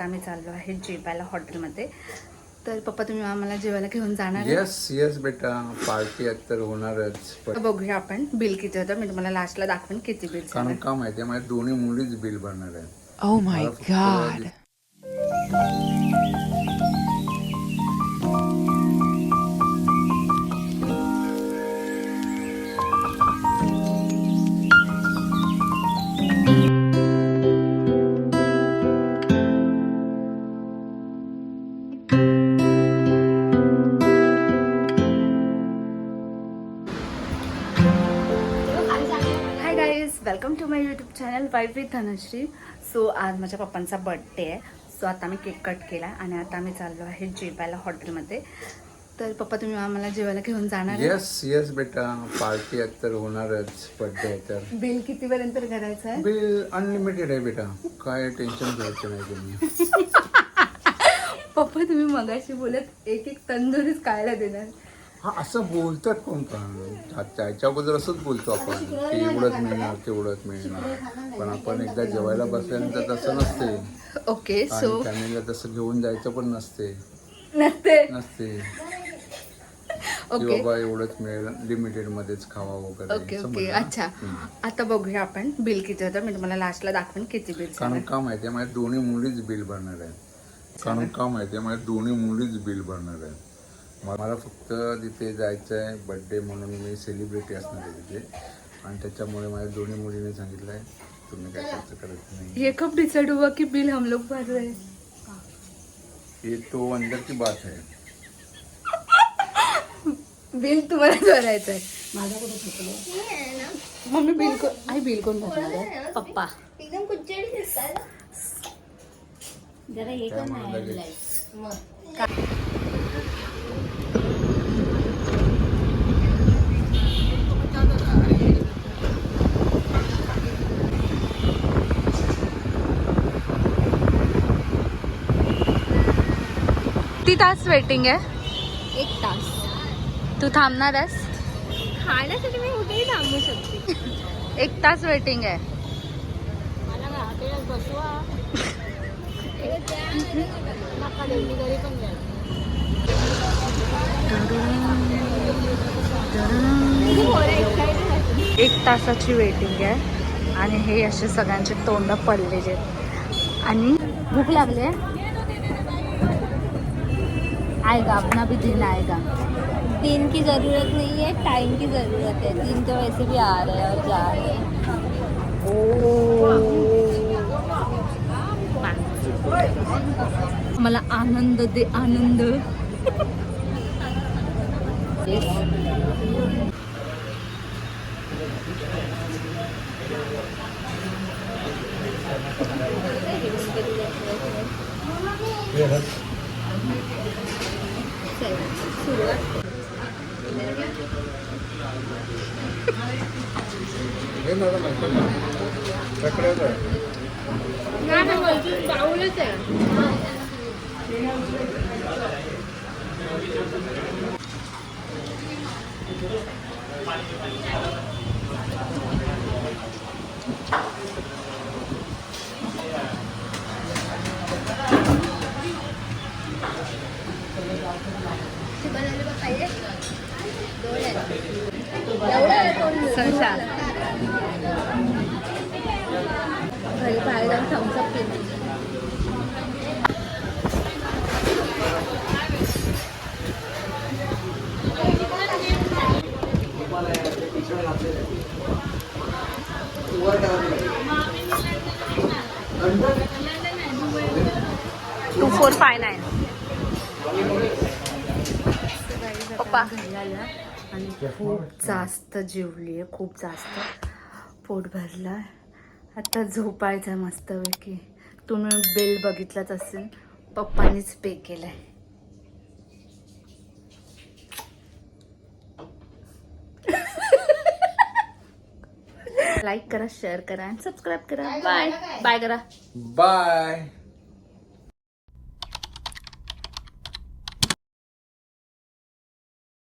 आम्ही चाललो आहे जेवायला हॉटेलमध्ये. तर पप्पा तुम्ही आम्हाला जेवायला घेऊन जाणार? येस बेटा, पार्टी तर होणारच. बघूया आपण बिल किती होतं. मी तुम्हाला लास्टला दाखवेन किती बिल. कारण का माहितीये, माझ्या दोन्ही मुलीच बिल भरणार आहे. Oh my God. Hi guys, welcome to my YouTube channel wife with Dhanashree. So आज माझ्या पप्पांचा बर्थडे आहे. सो आता मी केक कट केला आणि आता आम्ही चाललो आहे जेवायला हॉटेलमध्ये. तर पप्पा तुम्ही आम्हाला जेवायला घेऊन जाणार? येस बेटा, पार्टी तर होणारच. बर्थडे तर बिल कितीपर्यंत करायचं आहे? बिल अनलिमिटेड आहे बेटा, काय टेन्शन घ्यायचं नाही तुम्ही. पप्पा तुम्ही मगाशी बोलत एक तंदुरीच खायला देणार. हा, असं बोलतात कोण पण. त्याच्या अगोदर असंच बोलतो आपण की एवढंच मिळणार तेवढंच मिळणार, पण आपण एकदा जेवायला बसल्यानंतर तसं नसते. ओके. सो फॅमिलीला तसं घेऊन जायचं पण नसते. ओके बाबा एवढंच मिळेल, लिमिटेड मध्येच खावा वगैरे. ओके. अच्छा, आता बघूया आपण बिल किती होतं. मी तुम्हाला लास्टला दाखवेन किती बिल. कारण का माहितीये, माझ्या दोन्ही मुलीच बिल भरणार आहे. मला फक्त तिथे जायचं आहे बर्थडे म्हणून. मी सेलिब्रिटी असणार आहे तिथे, आणि त्याच्यामुळे माझ्या दोन्ही मुलीने सांगितलं आहे तुम्ही काय खर्च करायचं नाही. ये कब डिसाइड हुआ कि बिल हम लोग भर रहे हैं? ये तो अंदर की बात है. बिल तुम्हाला भरायचं आहे. मम्मी बिल कोण भरणार आहे? पप्पा. एकदम कुचडी दिसतात. जरा हे पण नाही. किती तास वेटिंग आहे? 1 तास. तू थांबणार आहेस? खाण्यासाठी मी कुठेही थांबू शकते. 1 तास वेटिंग आहे. मला हॉटेलात बसवा. नका देऊ, मी घरी पण जाईल. 1 तासाची वेटिंग आहे आणि हे असे सगळ्यांचे तोंड पडलेले आहेत आणि भूक लागले. आएगा अपना भी दिन आएगा. दिन की जरूरत नहीं है, टाइम की जरूरत है. दिन तो वैसे भी आ रहे हैं और जा रहे हैं. मला आनंद दे आनंद. पाऊलच आहे. संसार घरी बाहेर जाऊन थम्सअप पिणे. पप्पा घरी आल्या आणि खूप जास्त जेवली आहे. खूप जास्त पोट भरलं. आता झोपायचं आहे मस्तपैकी. तुम्ही बिल बघितलंच असेल, पप्पानीच पे केलंय. लाईक करा, शेअर करा आणि सबस्क्राईब करा. बाय बाय करा. बाय.